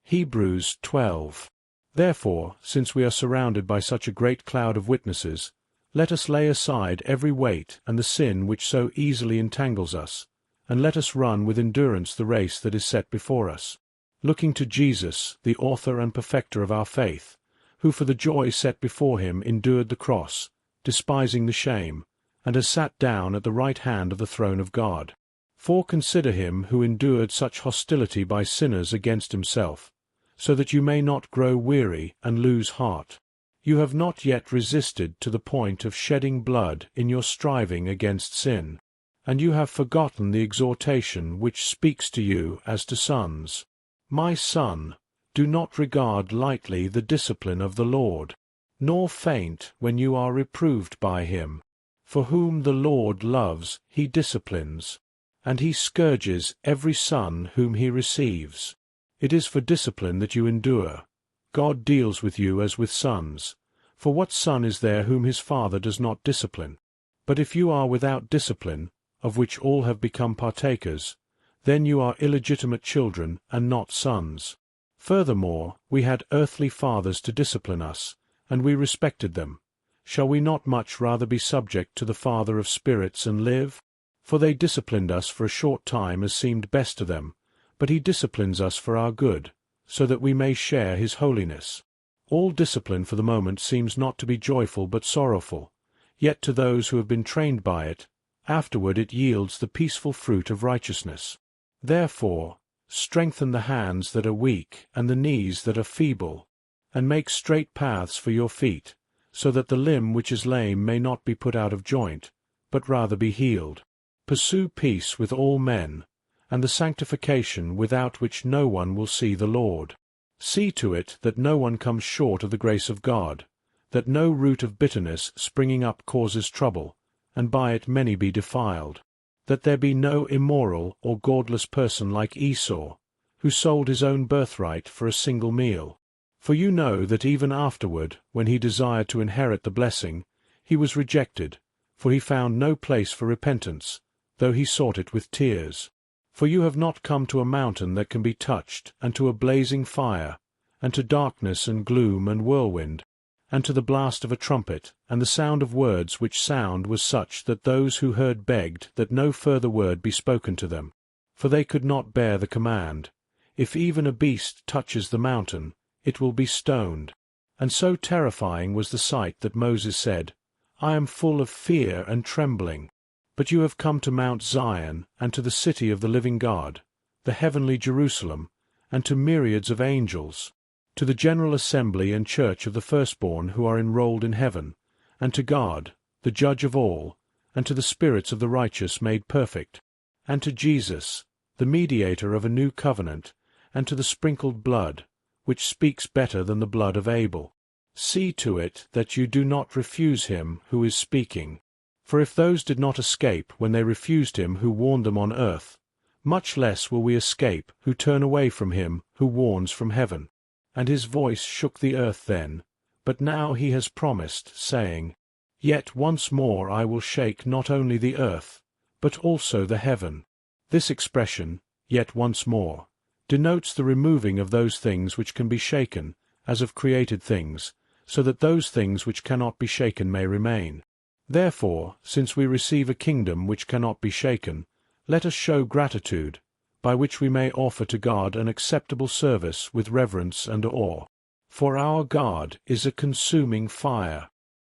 Hebrews 12. Therefore, since we are surrounded by such a great cloud of witnesses, let us lay aside every weight and the sin which so easily entangles us, and let us run with endurance the race that is set before us, looking to Jesus, the author and perfecter of our faith, who for the joy set before him endured the cross, despising the shame, and has sat down at the right hand of the throne of God. For consider him who endured such hostility by sinners against himself, so that you may not grow weary and lose heart. You have not yet resisted to the point of shedding blood in your striving against sin, and you have forgotten the exhortation which speaks to you as to sons. My son, do not regard lightly the discipline of the Lord, nor faint when you are reproved by him. For whom the Lord loves he disciplines, and he scourges every son whom he receives. It is for discipline that you endure. God deals with you as with sons. For what son is there whom his father does not discipline? But if you are without discipline, of which all have become partakers, then you are illegitimate children and not sons. Furthermore, we had earthly fathers to discipline us, and we respected them. Shall we not much rather be subject to the Father of spirits and live? For they disciplined us for a short time as seemed best to them, but he disciplines us for our good, so that we may share his holiness. All discipline for the moment seems not to be joyful but sorrowful, yet to those who have been trained by it, afterward it yields the peaceful fruit of righteousness. Therefore, strengthen the hands that are weak and the knees that are feeble, and make straight paths for your feet, so that the limb which is lame may not be put out of joint, but rather be healed. Pursue peace with all men, and the sanctification without which no one will see the Lord. See to it that no one comes short of the grace of God, that no root of bitterness springing up causes trouble, and by it many be defiled. That there be no immoral or godless person like Esau, who sold his own birthright for a single meal. For you know that even afterward, when he desired to inherit the blessing, he was rejected, for he found no place for repentance, though he sought it with tears. For you have not come to a mountain that can be touched, and to a blazing fire, and to darkness and gloom and whirlwind, and to the blast of a trumpet, and the sound of words which sound was such that those who heard begged that no further word be spoken to them. For they could not bear the command, if even a beast touches the mountain, it will be stoned. And so terrifying was the sight that Moses said, I am full of fear and trembling. But you have come to Mount Zion, and to the city of the living God, the heavenly Jerusalem, and to myriads of angels, to the general assembly and church of the firstborn who are enrolled in heaven, and to God, the judge of all, and to the spirits of the righteous made perfect, and to Jesus, the mediator of a new covenant, and to the sprinkled blood, which speaks better than the blood of Abel. See to it that you do not refuse him who is speaking. For if those did not escape when they refused him who warned them on earth, much less will we escape who turn away from him who warns from heaven. And his voice shook the earth then, but now he has promised, saying, Yet once more I will shake not only the earth, but also the heaven. This expression, yet once more, denotes the removing of those things which can be shaken, as of created things, so that those things which cannot be shaken may remain. Therefore, since we receive a kingdom which cannot be shaken, let us show gratitude, by which we may offer to God an acceptable service with reverence and awe. For our God is a consuming fire.